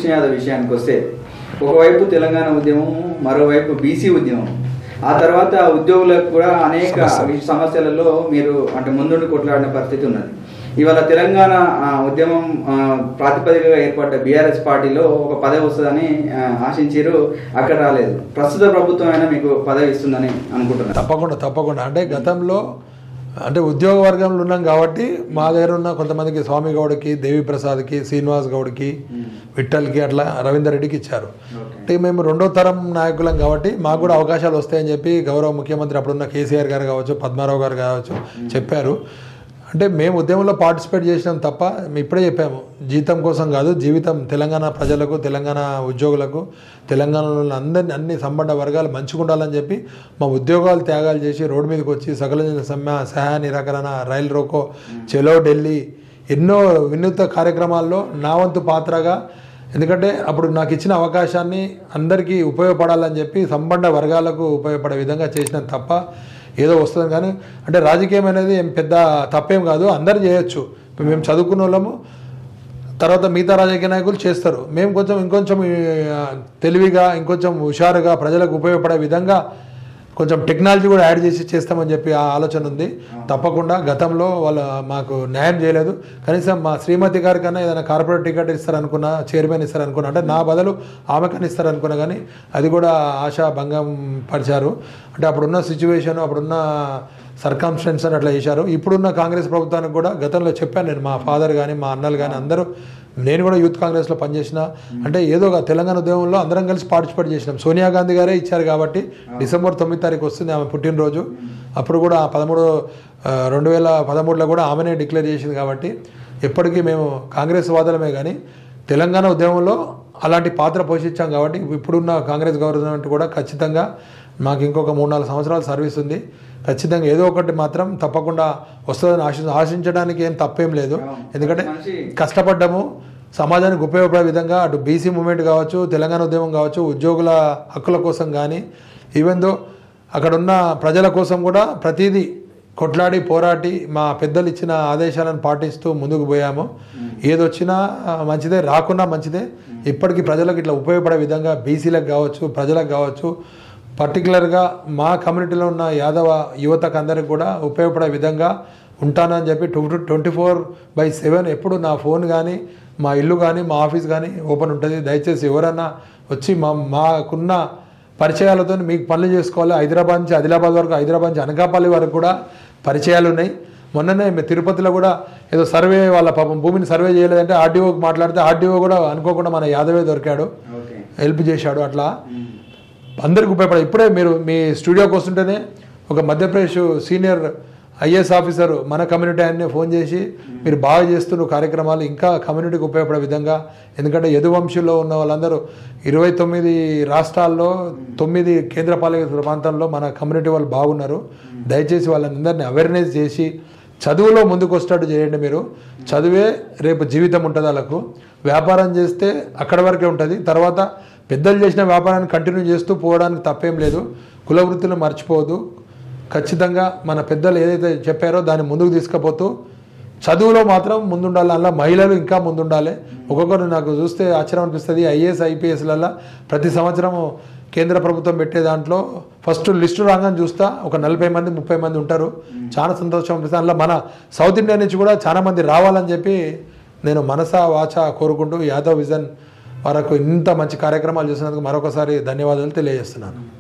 కృష్ణ యాదవ్ విషయానికి వస్తే ఒకవైపు తెలంగాణ ఉద్యమం, మరోవైపు బీసీ ఉద్యమం, ఆ తర్వాత ఉద్యోగులకు కూడా అనేక సమస్యలలో మీరు అంటే ముందుండి కొట్లాడిన పరిస్థితి ఉన్నది. ఇవాళ తెలంగాణ ఉద్యమం ప్రాతిపదికగా ఏర్పడ్డ బీఆర్ఎస్ పార్టీలో ఒక పదవి వస్తుందని ఆశించారు, అక్కడ రాలేదు. ప్రస్తుత ప్రభుత్వం అయినా మీకు పదవి ఇస్తుందని అనుకుంటున్నారు? తప్పకుండా అంటే గతంలో అంటే ఉద్యోగ వర్గంలో ఉన్నాం కాబట్టి మా దగ్గర ఉన్న కొంతమందికి స్వామి గౌడ్కి, దేవి ప్రసాద్కి, శ్రీనివాస్ గౌడ్కి, విఠల్కి, అట్లా రవీందర్ రెడ్డికి ఇచ్చారు. అంటే మేము రెండో తరం నాయకులం కాబట్టి మాకు కూడా అవకాశాలు వస్తాయని చెప్పి గౌరవ ముఖ్యమంత్రి అప్పుడున్న కేసీఆర్ గారు కావచ్చు, పద్మారావు గారు కావచ్చు చెప్పారు. అంటే మేము ఉద్యమంలో పార్టిసిపేట్ చేసినాం తప్ప ఇప్పుడే చెప్పాము, జీతం కోసం కాదు, జీవితం తెలంగాణ ప్రజలకు, తెలంగాణ ఉద్యోగులకు, తెలంగాణలో అన్ని సంబంధ వర్గాలు మంచిగా ఉండాలని చెప్పి మా ఉద్యోగాలు త్యాగాలు చేసి రోడ్డు మీదకి వచ్చి సకల సహాయ నిరాకరణ, రైల్ రోకో, చెలో ఢిల్లీ, ఎన్నో వినూత్న కార్యక్రమాల్లో నా వంతు పాత్రగా, ఎందుకంటే అప్పుడు నాకు ఇచ్చిన అవకాశాన్ని అందరికీ ఉపయోగపడాలని చెప్పి సంబంధ వర్గాలకు ఉపయోగపడే విధంగా చేసినాం తప్ప ఏదో వస్తుంది. కానీ అంటే రాజకీయం అనేది ఏం పెద్ద తప్పేం కాదు, అందరు చేయొచ్చు. మేము చదువుకున్న వాళ్ళము, తర్వాత మిగతా రాజకీయ నాయకులు చేస్తారు. మేము ఇంకొంచెం తెలివిగా, ఇంకొంచెం హుషారుగా, ప్రజలకు ఉపయోగపడే విధంగా కొంచెం టెక్నాలజీ కూడా యాడ్ చేసి చేస్తామని చెప్పి ఆ ఆలోచన ఉంది. తప్పకుండా గతంలో వాళ్ళు మాకు న్యాయం చేయలేదు. కనీసం మా శ్రీమతి గారి కన్నా ఏదైనా కార్పొరేట్ టికెట్ ఇస్తారనుకున్నా, చైర్మన్ ఇస్తారనుకున్నా, అంటే నా బదులు ఆమెకన్నా ఇస్తారనుకున్నా, కానీ అది కూడా ఆశా భంగం పరిచారు. అంటే అప్పుడున్న సిచ్యువేషన్, అప్పుడున్న సర్కమ్స్టెన్స్ అని అట్లా చేశారు. ఇప్పుడున్న కాంగ్రెస్ ప్రభుత్వానికి కూడా గతంలో చెప్పాను నేను, మా ఫాదర్ కానీ మా అన్నలు కానీ అందరూ, నేను కూడా యూత్ కాంగ్రెస్లో పనిచేసిన, అంటే ఏదో ఒక తెలంగాణ ఉద్యమంలో అందరం కలిసి పార్టిసిపేట్ చేసినాం. సోనియా గాంధీ గారే ఇచ్చారు కాబట్టి డిసెంబర్ 9 తారీఖు వస్తుంది ఆమె పుట్టినరోజు. అప్పుడు కూడా 2013లో కూడా ఆమెనే డిక్లేర్ చేసింది కాబట్టి ఎప్పటికీ మేము కాంగ్రెస్ వాదులమే. కానీ తెలంగాణ ఉద్యమంలో అలాంటి పాత్ర పోషించాం కాబట్టి ఇప్పుడున్న కాంగ్రెస్ గవర్నమెంట్ కూడా ఖచ్చితంగా మాకు ఇంకొక 3-4 సంవత్సరాలు సర్వీస్ ఉంది. ఖచ్చితంగా ఏదో ఒకటి మాత్రం తప్పకుండా వస్తుందని ఆశించడానికి ఏం తప్పేం లేదు. ఎందుకంటే కష్టపడ్డాము, సమాజానికి ఉపయోగపడే విధంగా అటు బీసీ మూవ్మెంట్ కావచ్చు, తెలంగాణ ఉద్యమం కావచ్చు, ఉద్యోగుల హక్కుల కోసం కానీ, ఈవెన్ దో అక్కడ ఉన్న ప్రజల కోసం కూడా ప్రతిదీ కొట్లాడి పోరాటి మా పెద్దలు ఇచ్చిన ఆదేశాలను పాటిస్తూ ముందుకు పోయాము. ఏదొచ్చినా మంచిదే, రాకున్నా మంచిదే. ఇప్పటికీ ప్రజలకు ఇట్లా ఉపయోగపడే విధంగా బీసీలకు కావచ్చు, ప్రజలకు కావచ్చు, పర్టికులర్గా మా కమ్యూనిటీలో ఉన్న యాదవ యువతకు అందరికి కూడా ఉపయోగపడే విధంగా ఉంటానని చెప్పి 24/7 ఎప్పుడు నా ఫోన్ కానీ, మా ఇల్లు కానీ, మా ఆఫీస్ కానీ ఓపెన్ ఉంటుంది. దయచేసి ఎవరన్నా వచ్చి మాకున్న పరిచయాలతో మీకు పనులు చేసుకోవాలి. హైదరాబాద్ నుంచి ఆదిలాబాద్ వరకు, హైదరాబాద్ నుంచి అనకాపల్లి వరకు కూడా పరిచయాలు ఉన్నాయి. మొన్ననే తిరుపతిలో కూడా ఏదో సర్వే, వాళ్ళ పాపం భూమిని సర్వే చేయలేదంటే ఆర్డీఓకి మాట్లాడితే ఆర్డీఓ కూడా అనుకోకుండా మన యాదవే దొరికాడు, హెల్ప్ చేశాడు. అట్లా అందరికి ఉపయోగపడే. ఇప్పుడే మీరు మీ స్టూడియోకి వస్తుంటేనే ఒక మధ్యప్రదేశ్ సీనియర్ ఐఏఎస్ ఆఫీసర్ మన కమ్యూనిటీ ఆయన్నే ఫోన్ చేసి, మీరు బాగా చేస్తున్న కార్యక్రమాలు ఇంకా కమ్యూనిటీకి ఉపయోగపడే విధంగా, ఎందుకంటే యదువంశంలో ఉన్న వాళ్ళందరూ 29 రాష్ట్రాల్లో 9 కేంద్రపాలిత ప్రాంతంలో మన కమ్యూనిటీ వాళ్ళు బాగున్నారు. దయచేసి వాళ్ళందరినీ అవేర్నెస్ చేసి చదువులో ముందుకు వచ్చేటట్టు చేయండి. మీరు చదువే రేపు జీవితం ఉంటుంది. వాళ్ళకు వ్యాపారం చేస్తే అక్కడి వరకే ఉంటుంది. తర్వాత పెద్దలు చేసిన వ్యాపారాన్ని కంటిన్యూ చేస్తూ పోవడానికి తప్పేం లేదు. కుల వృత్తిని మర్చిపోవద్దు. ఖచ్చితంగా మన పెద్దలు ఏదైతే చెప్పారో దాన్ని ముందుకు తీసుకుపోతూ చదువులో మాత్రం ముందుండాలి. అలా మహిళలు ఇంకా ముందుండాలి. ఒక్కొక్కరు నాకు చూస్తే ఆశ్చర్యం అనిపిస్తుంది. ఐఏఎస్ ఐపీఎస్లలో ప్రతి సంవత్సరం కేంద్ర ప్రభుత్వం పెట్టే దాంట్లో ఫస్ట్ లిస్టు రాగానే చూస్తా ఒక 40 మంది 30 మంది ఉంటారు. చాలా సంతోషం అనిపిస్తుంది. అందులో మన సౌత్ ఇండియా నుంచి కూడా చాలా మంది రావాలని చెప్పి నేను మనసా వాచా కోరుకుంటూ యాదవ్ విజన్ వరకు ఇంత మంచి కార్యక్రమాలు చేసినందుకు మరొకసారి ధన్యవాదాలు తెలియజేస్తున్నాను.